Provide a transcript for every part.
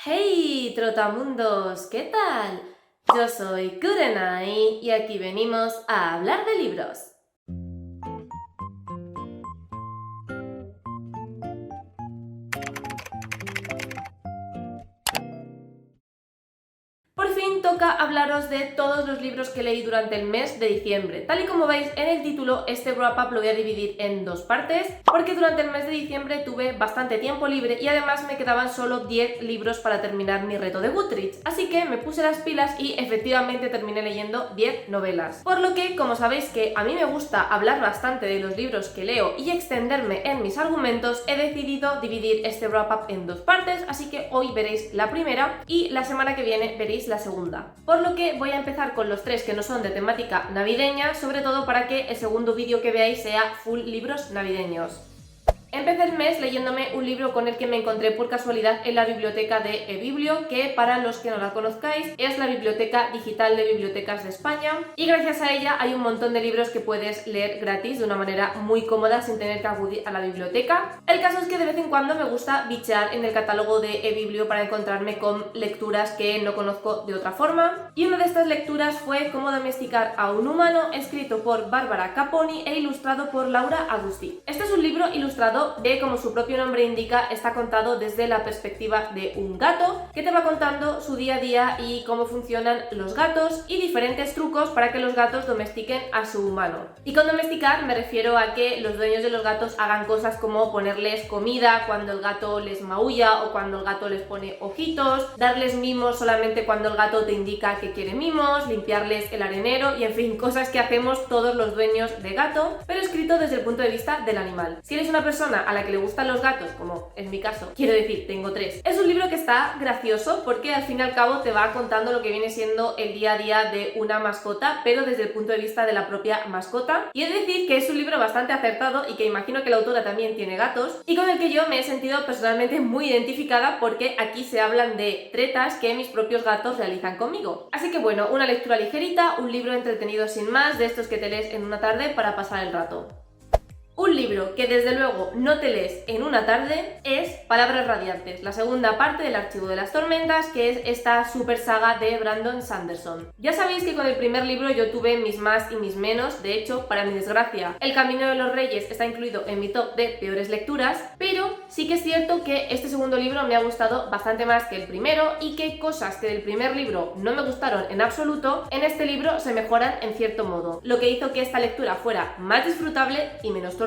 Hey, trotamundos, ¿qué tal? Yo soy Kurenai y aquí venimos a hablar de libros. Por fin toca hablaros de todos los libros que leí durante el mes de diciembre. Tal y como veis en el título, este wrap-up lo voy a dividir en dos partes, porque durante el mes de diciembre tuve bastante tiempo libre y además me quedaban solo 10 libros para terminar mi reto de Goodreads, así que me puse las pilas y efectivamente terminé leyendo 10 novelas. Por lo que, como sabéis que a mí me gusta hablar bastante de los libros que leo y extenderme en mis argumentos, he decidido dividir este wrap-up en dos partes, así que hoy veréis la primera y la semana que viene veréis la segunda. Por lo que voy a empezar con los tres que no son de temática navideña, sobre todo para que el segundo vídeo que veáis sea full libros navideños. Empecé el mes leyéndome un libro con el que me encontré por casualidad en la biblioteca de eBiblio, que para los que no la conozcáis es la biblioteca digital de bibliotecas de España, y gracias a ella hay un montón de libros que puedes leer gratis de una manera muy cómoda sin tener que acudir a la biblioteca. El caso es que de vez en cuando me gusta bichear en el catálogo de eBiblio para encontrarme con lecturas que no conozco de otra forma, y una de estas lecturas fue Cómo domesticar a un humano, escrito por Bárbara Caponi e ilustrado por Laura Agustí. Este es un libro ilustrado que, como su propio nombre indica, está contado desde la perspectiva de un gato que te va contando su día a día y cómo funcionan los gatos y diferentes trucos para que los gatos domestiquen a su humano. Y con domesticar me refiero a que los dueños de los gatos hagan cosas como ponerles comida cuando el gato les maulla o cuando el gato les pone ojitos, darles mimos solamente cuando el gato te indica que quiere mimos, limpiarles el arenero y en fin, cosas que hacemos todos los dueños de gato, pero escrito desde el punto de vista del animal. Si eres una persona a la que le gustan los gatos, como es mi caso, quiero decir, tengo 3. Es un libro que está gracioso porque al fin y al cabo te va contando lo que viene siendo el día a día de una mascota, pero desde el punto de vista de la propia mascota. Y es decir que es un libro bastante acertado y que imagino que la autora también tiene gatos y con el que yo me he sentido personalmente muy identificada porque aquí se hablan de tretas que mis propios gatos realizan conmigo. Así que bueno, una lectura ligerita, un libro entretenido sin más, de estos que te lees en una tarde para pasar el rato. Un libro que desde luego no te lees en una tarde es Palabras Radiantes, la segunda parte del Archivo de las Tormentas, que es esta super saga de Brandon Sanderson. Ya sabéis que con el primer libro yo tuve mis más y mis menos, de hecho, para mi desgracia, El Camino de los Reyes está incluido en mi top de peores lecturas, pero sí que es cierto que este segundo libro me ha gustado bastante más que el primero y que cosas que del primer libro no me gustaron en absoluto, en este libro se mejoran en cierto modo, lo que hizo que esta lectura fuera más disfrutable y menos tortuosa.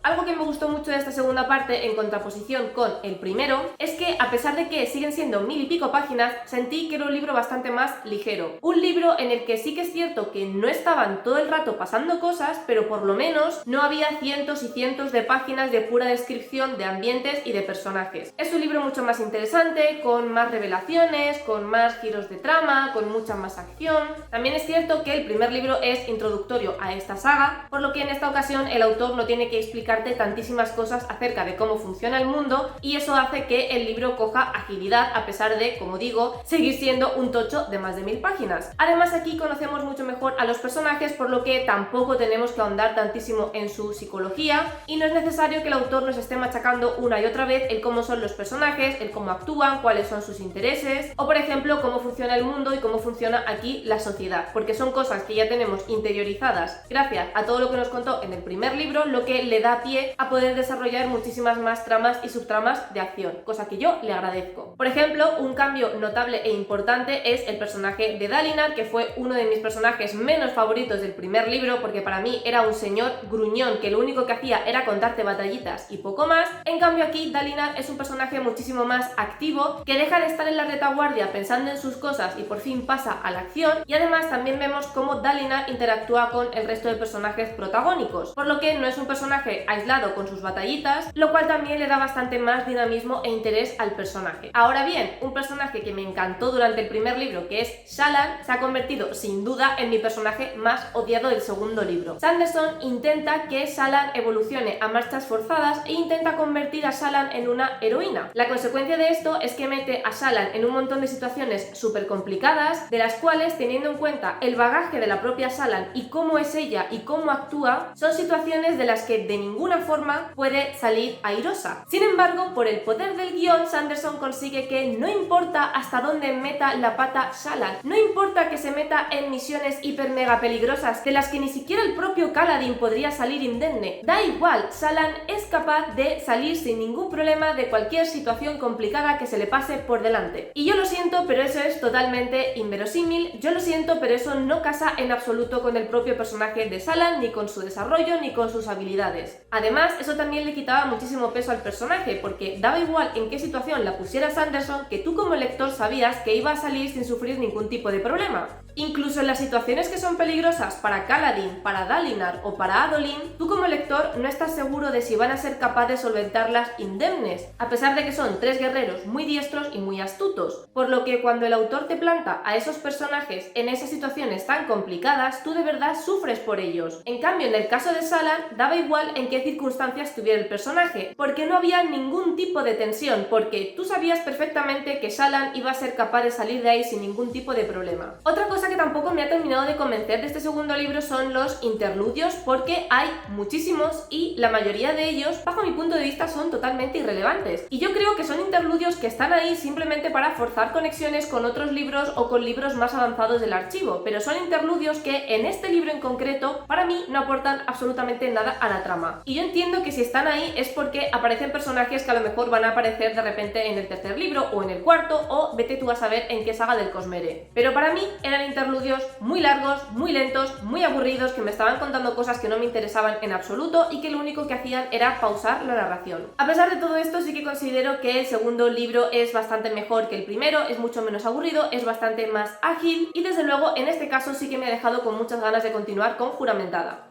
Algo que me gustó mucho de esta segunda parte, en contraposición con el primero, es que a pesar de que siguen siendo 1000 y pico páginas, sentí que era un libro bastante más ligero. Un libro en el que sí que es cierto que no estaban todo el rato pasando cosas, pero por lo menos no había cientos y cientos de páginas de pura descripción de ambientes y de personajes. Es un libro mucho más interesante, con más revelaciones, con más giros de trama, con mucha más acción. También es cierto que el primer libro es introductorio a esta saga, por lo que en esta ocasión el autor no tiene que explicarte tantísimas cosas acerca de cómo funciona el mundo y eso hace que el libro coja agilidad a pesar de, como digo, seguir siendo un tocho de más de 1000 páginas. Además aquí conocemos mucho mejor a los personajes, por lo que tampoco tenemos que ahondar tantísimo en su psicología y no es necesario que el autor nos esté machacando una y otra vez el cómo son los personajes, el cómo actúan, cuáles son sus intereses o por ejemplo cómo funciona el mundo y cómo funciona aquí la sociedad, porque son cosas que ya tenemos interiorizadas gracias a todo lo que nos contó en el primer libro, lo que le da pie a poder desarrollar muchísimas más tramas y subtramas de acción, cosa que yo le agradezco. Por ejemplo, un cambio notable e importante es el personaje de Dalinar, que fue uno de mis personajes menos favoritos del primer libro, porque para mí era un señor gruñón que lo único que hacía era contarte batallitas y poco más. En cambio aquí Dalinar es un personaje muchísimo más activo, que deja de estar en la retaguardia pensando en sus cosas y por fin pasa a la acción, y además también vemos cómo Dalinar interactúa con el resto de personajes protagónicos, por lo que no es un personaje aislado con sus batallitas, lo cual también le da bastante más dinamismo e interés al personaje. Ahora bien, un personaje que me encantó durante el primer libro, que es Shallan, se ha convertido sin duda en mi personaje más odiado del segundo libro. Sanderson intenta que Shallan evolucione a marchas forzadas e intenta convertir a Shallan en una heroína. La consecuencia de esto es que mete a Shallan en un montón de situaciones súper complicadas, de las cuales, teniendo en cuenta el bagaje de la propia Shallan y cómo es ella y cómo actúa, son situaciones de las las que de ninguna forma puede salir airosa. Sin embargo, por el poder del guión, Sanderson consigue que no importa hasta dónde meta la pata Shallan, no importa que se meta en misiones hiper mega peligrosas de las que ni siquiera el propio Kaladin podría salir indemne. Da igual, Shallan es capaz de salir sin ningún problema de cualquier situación complicada que se le pase por delante. Y yo lo siento, pero eso es totalmente inverosímil, yo lo siento, pero eso no casa en absoluto con el propio personaje de Shallan, ni con su desarrollo, ni con sus habilidades. Además, eso también le quitaba muchísimo peso al personaje, porque daba igual en qué situación la pusiera Sanderson, que tú como lector sabías que iba a salir sin sufrir ningún tipo de problema. Incluso en las situaciones que son peligrosas para Kaladin, para Dalinar o para Adolin, tú como lector no estás seguro de si van a ser capaces de solventarlas indemnes, a pesar de que son tres guerreros muy diestros y muy astutos. Por lo que cuando el autor te planta a esos personajes en esas situaciones tan complicadas, tú de verdad sufres por ellos. En cambio, en el caso de Shallan, daba igual en qué circunstancias estuviera el personaje, porque no había ningún tipo de tensión, porque tú sabías perfectamente que Shallan iba a ser capaz de salir de ahí sin ningún tipo de problema. Otra cosa que tampoco me ha terminado de convencer de este segundo libro son los interludios, porque hay muchísimos y la mayoría de ellos, bajo mi punto de vista, son totalmente irrelevantes. Y yo creo que son interludios que están ahí simplemente para forzar conexiones con otros libros o con libros más avanzados del archivo, pero son interludios que en este libro en concreto, para mí, no aportan absolutamente nada a la trama. Y yo entiendo que si están ahí es porque aparecen personajes que a lo mejor van a aparecer de repente en el tercer libro o en el cuarto, o vete tú a saber en qué saga del Cosmere. Pero para mí eran interludios muy largos, muy lentos, muy aburridos, que me estaban contando cosas que no me interesaban en absoluto y que lo único que hacían era pausar la narración. A pesar de todo esto, sí que considero que el segundo libro es bastante mejor que el primero, es mucho menos aburrido, es bastante más ágil y desde luego en este caso sí que me ha dejado con muchas ganas de continuar con Juramentada.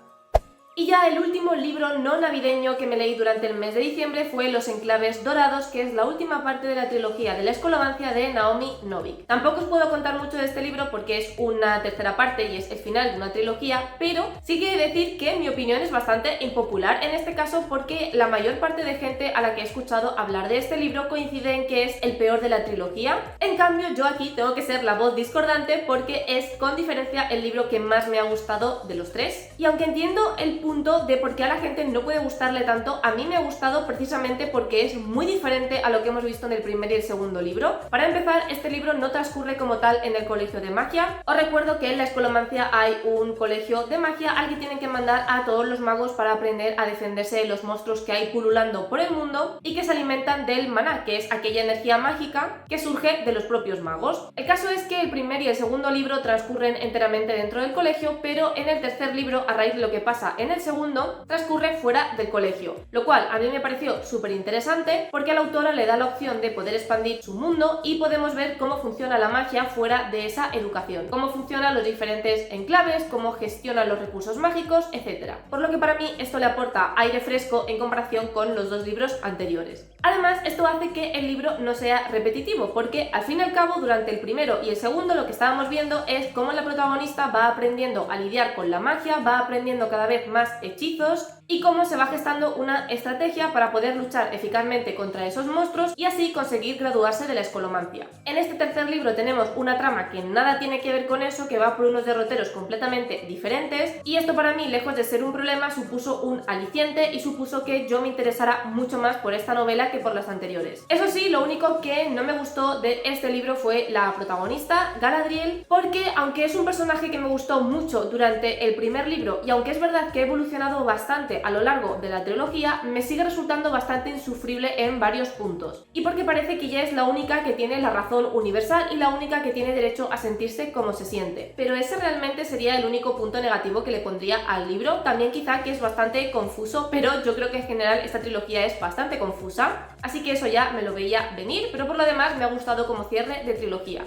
Y ya el último libro no navideño que me leí durante el mes de diciembre fue Los Enclaves Dorados, que es la última parte de la trilogía de la Escolomancia de Naomi Novik. Tampoco os puedo contar mucho de este libro porque es una tercera parte y es el final de una trilogía, pero sí que he de decir que mi opinión es bastante impopular en este caso, porque la mayor parte de gente a la que he escuchado hablar de este libro coincide en que es el peor de la trilogía. En cambio, yo aquí tengo que ser la voz discordante porque es con diferencia el libro que más me ha gustado de los tres. Y aunque entiendo el punto de por qué a la gente no puede gustarle tanto, a mí me ha gustado precisamente porque es muy diferente a lo que hemos visto en el primer y el segundo libro. Para empezar, este libro no transcurre como tal en el colegio de magia. Os recuerdo que en la Escolomancia hay un colegio de magia al que tienen que mandar a todos los magos para aprender a defenderse de los monstruos que hay pululando por el mundo y que se alimentan del maná, que es aquella energía mágica que surge de los propios magos. El caso es que el primer y el segundo libro transcurren enteramente dentro del colegio, pero en el tercer libro, a raíz de lo que pasa en el segundo, transcurre fuera del colegio, lo cual a mí me pareció súper interesante porque a la autora le da la opción de poder expandir su mundo y podemos ver cómo funciona la magia fuera de esa educación, cómo funcionan los diferentes enclaves, cómo gestionan los recursos mágicos, etc. Por lo que para mí esto le aporta aire fresco en comparación con los dos libros anteriores. Además, esto hace que el libro no sea repetitivo, porque al fin y al cabo durante el primero y el segundo lo que estábamos viendo es cómo la protagonista va aprendiendo a lidiar con la magia, va aprendiendo cada vez más hechizos y cómo se va gestando una estrategia para poder luchar eficazmente contra esos monstruos y así conseguir graduarse de la escolomancia. En este tercer libro tenemos una trama que nada tiene que ver con eso, que va por unos derroteros completamente diferentes, y esto para mí, lejos de ser un problema, supuso un aliciente y supuso que yo me interesara mucho más por esta novela que por las anteriores. Eso sí, lo único que no me gustó de este libro fue la protagonista, Galadriel, porque aunque es un personaje que me gustó mucho durante el primer libro y aunque es verdad que ha evolucionado bastante a lo largo de la trilogía, me sigue resultando bastante insufrible en varios puntos. Y porque parece que ya es la única que tiene la razón universal y la única que tiene derecho a sentirse como se siente. Pero ese realmente sería el único punto negativo que le pondría al libro. También quizá que es bastante confuso, pero yo creo que en general esta trilogía es bastante confusa, así que eso ya me lo veía venir, pero por lo demás me ha gustado como cierre de trilogía.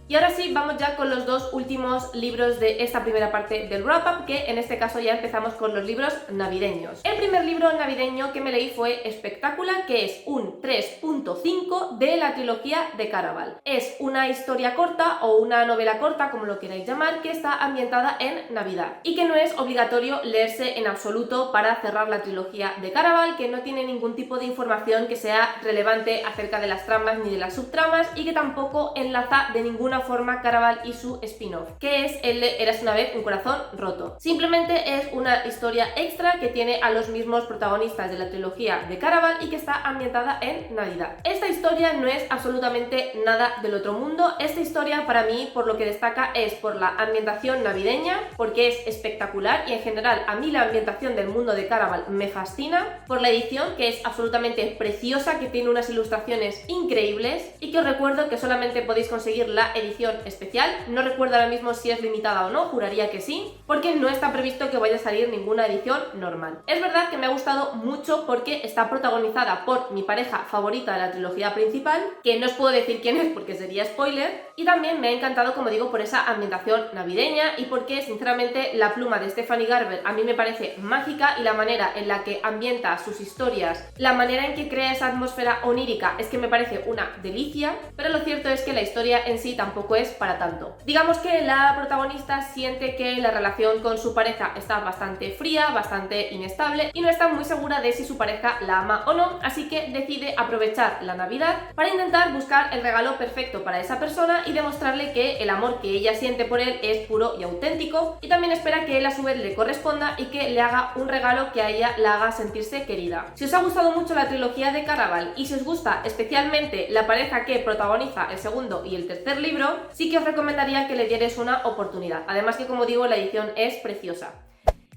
Y ahora sí, vamos ya con los dos últimos libros de esta primera parte del wrap-up, que en este caso ya empezamos con los libros navideños. El primer libro navideño que me leí fue Espectácula, que es un 3.5 de la trilogía de Caraval. Es una historia corta o una novela corta, como lo queráis llamar, que está ambientada en Navidad y que no es obligatorio leerse en absoluto para cerrar la trilogía de Caraval, que no tiene ningún tipo de información que sea relevante acerca de las tramas ni de las subtramas y que tampoco enlaza de ninguna ninguna forma Caraval y su spin-off, que es el de Érase una vez un corazón roto. Simplemente es una historia extra que tiene a los mismos protagonistas de la trilogía de Caraval y que está ambientada en Navidad. Esta historia no es absolutamente nada del otro mundo. Esta historia para mí por lo que destaca es por la ambientación navideña, porque es espectacular y en general a mí la ambientación del mundo de Caraval me fascina, por la edición que es absolutamente preciosa, que tiene unas ilustraciones increíbles y que os recuerdo que solamente podéis conseguir la edición especial. No recuerdo ahora mismo si es limitada o no, juraría que sí, porque no está previsto que vaya a salir ninguna edición normal. Es verdad que me ha gustado mucho porque está protagonizada por mi pareja favorita de la trilogía principal, que no os puedo decir quién es porque sería spoiler, y también me ha encantado, como digo, por esa ambientación navideña y porque sinceramente la pluma de Stephanie Garber a mí me parece mágica y la manera en la que ambienta sus historias, la manera en que crea esa atmósfera onírica es que me parece una delicia, pero lo cierto es que la historia en sí tampoco es para tanto. Digamos que la protagonista siente que la relación con su pareja está bastante fría, bastante inestable y no está muy segura de si su pareja la ama o no, así que decide aprovechar la Navidad para intentar buscar el regalo perfecto para esa persona y demostrarle que el amor que ella siente por él es puro y auténtico, y también espera que él a su vez le corresponda y que le haga un regalo que a ella la haga sentirse querida. Si os ha gustado mucho la trilogía de Caraval y si os gusta especialmente la pareja que protagoniza el segundo y el tercer libro, sí que os recomendaría que le dierais una oportunidad. Además que, como digo, la edición es preciosa.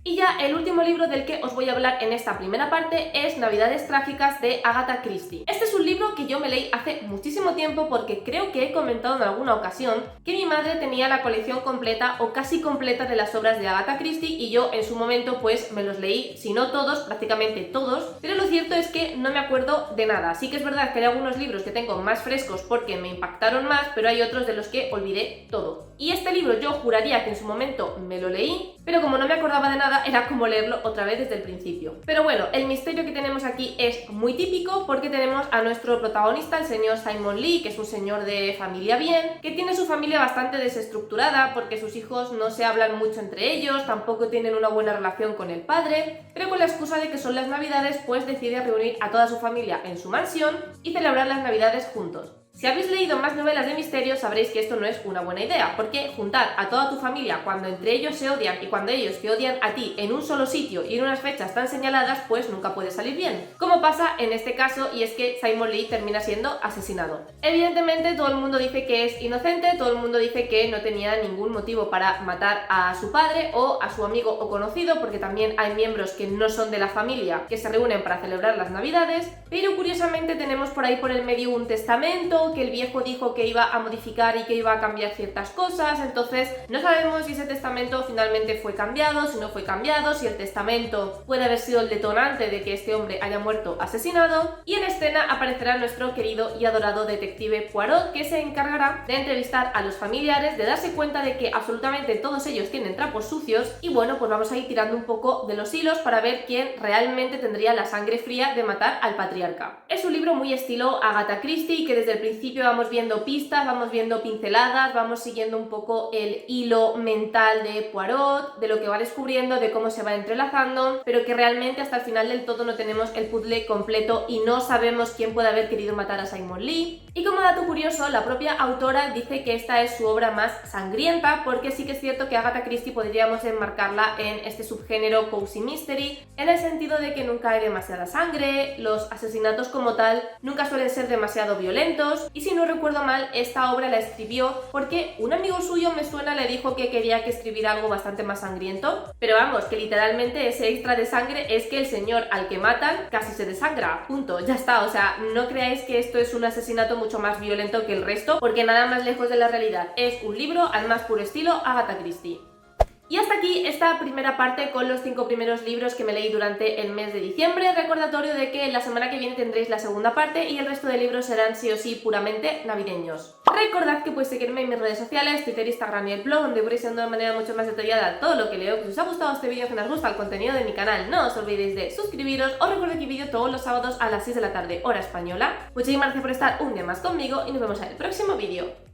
Y ya el último libro del que os voy a hablar en esta primera parte es Navidades Trágicas de Agatha Christie. Este es un libro que yo me leí hace muchísimo tiempo porque creo que he comentado en alguna ocasión que mi madre tenía la colección completa o casi completa de las obras de Agatha Christie y yo en su momento pues me los leí, si no todos, prácticamente todos, pero lo cierto es que no me acuerdo de nada. Sí que es verdad que hay algunos libros que tengo más frescos porque me impactaron más, pero hay otros de los que olvidé todo. Y este libro yo juraría que en su momento me lo leí, pero como no me acordaba de nada era como leerlo otra vez desde el principio. Pero bueno, el misterio que tenemos aquí es muy típico porque tenemos a nuestro protagonista, el señor Simon Lee, que es un señor de familia bien, que tiene su familia bastante desestructurada porque sus hijos no se hablan mucho entre ellos, tampoco tienen una buena relación con el padre, pero con la excusa de que son las Navidades pues decide reunir a toda su familia en su mansión y celebrar las Navidades juntos. Si habéis leído más novelas de misterio sabréis que esto no es una buena idea, porque juntar a toda tu familia cuando entre ellos se odian y cuando ellos te odian a ti en un solo sitio y en unas fechas tan señaladas, pues nunca puede salir bien. Como pasa en este caso, y es que Simon Lee termina siendo asesinado. Evidentemente todo el mundo dice que es inocente, todo el mundo dice que no tenía ningún motivo para matar a su padre o a su amigo o conocido, porque también hay miembros que no son de la familia que se reúnen para celebrar las Navidades, pero curiosamente tenemos por ahí por el medio un testamento que el viejo dijo que iba a modificar y que iba a cambiar ciertas cosas, entonces no sabemos si ese testamento finalmente fue cambiado, si no fue cambiado, si el testamento puede haber sido el detonante de que este hombre haya muerto asesinado, y en escena aparecerá nuestro querido y adorado detective Poirot, que se encargará de entrevistar a los familiares, de darse cuenta de que absolutamente todos ellos tienen trapos sucios, y bueno, pues vamos a ir tirando un poco de los hilos para ver quién realmente tendría la sangre fría de matar al patriarca. Es un libro muy estilo Agatha Christie, que desde el principio vamos viendo pistas, vamos viendo pinceladas, vamos siguiendo un poco el hilo mental de Poirot, de lo que va descubriendo, de cómo se va entrelazando, pero que realmente hasta el final del todo no tenemos el puzzle completo y no sabemos quién puede haber querido matar a Simon Lee. Y como dato curioso, la propia autora dice que esta es su obra más sangrienta, porque sí que es cierto que Agatha Christie podríamos enmarcarla en este subgénero cozy mystery, en el sentido de que nunca hay demasiada sangre, los asesinatos como tal nunca suelen ser demasiado violentos, y si no recuerdo mal, esta obra la escribió porque un amigo suyo, me suena, le dijo que quería que escribiera algo bastante más sangriento, pero vamos, que literalmente ese extra de sangre es que el señor al que matan casi se desangra, punto, ya está. O sea, no creáis que esto es un asesinato mucho más violento que el resto, porque nada más lejos de la realidad. Es un libro al más puro estilo Agatha Christie. Y hasta aquí esta primera parte con los 5 primeros libros que me leí durante el mes de diciembre. Recordatorio de que la semana que viene tendréis la segunda parte y el resto de libros serán sí o sí puramente navideños. Recordad que podéis seguirme en mis redes sociales, Twitter, Instagram y el blog, donde voy siendo de manera mucho más detallada todo lo que leo. Que si os ha gustado este vídeo, que os gusta el contenido de mi canal, no os olvidéis de suscribiros. Os recuerdo que vídeo todos los sábados a las 6 de la tarde, hora española. Muchísimas gracias por estar un día más conmigo y nos vemos en el próximo vídeo.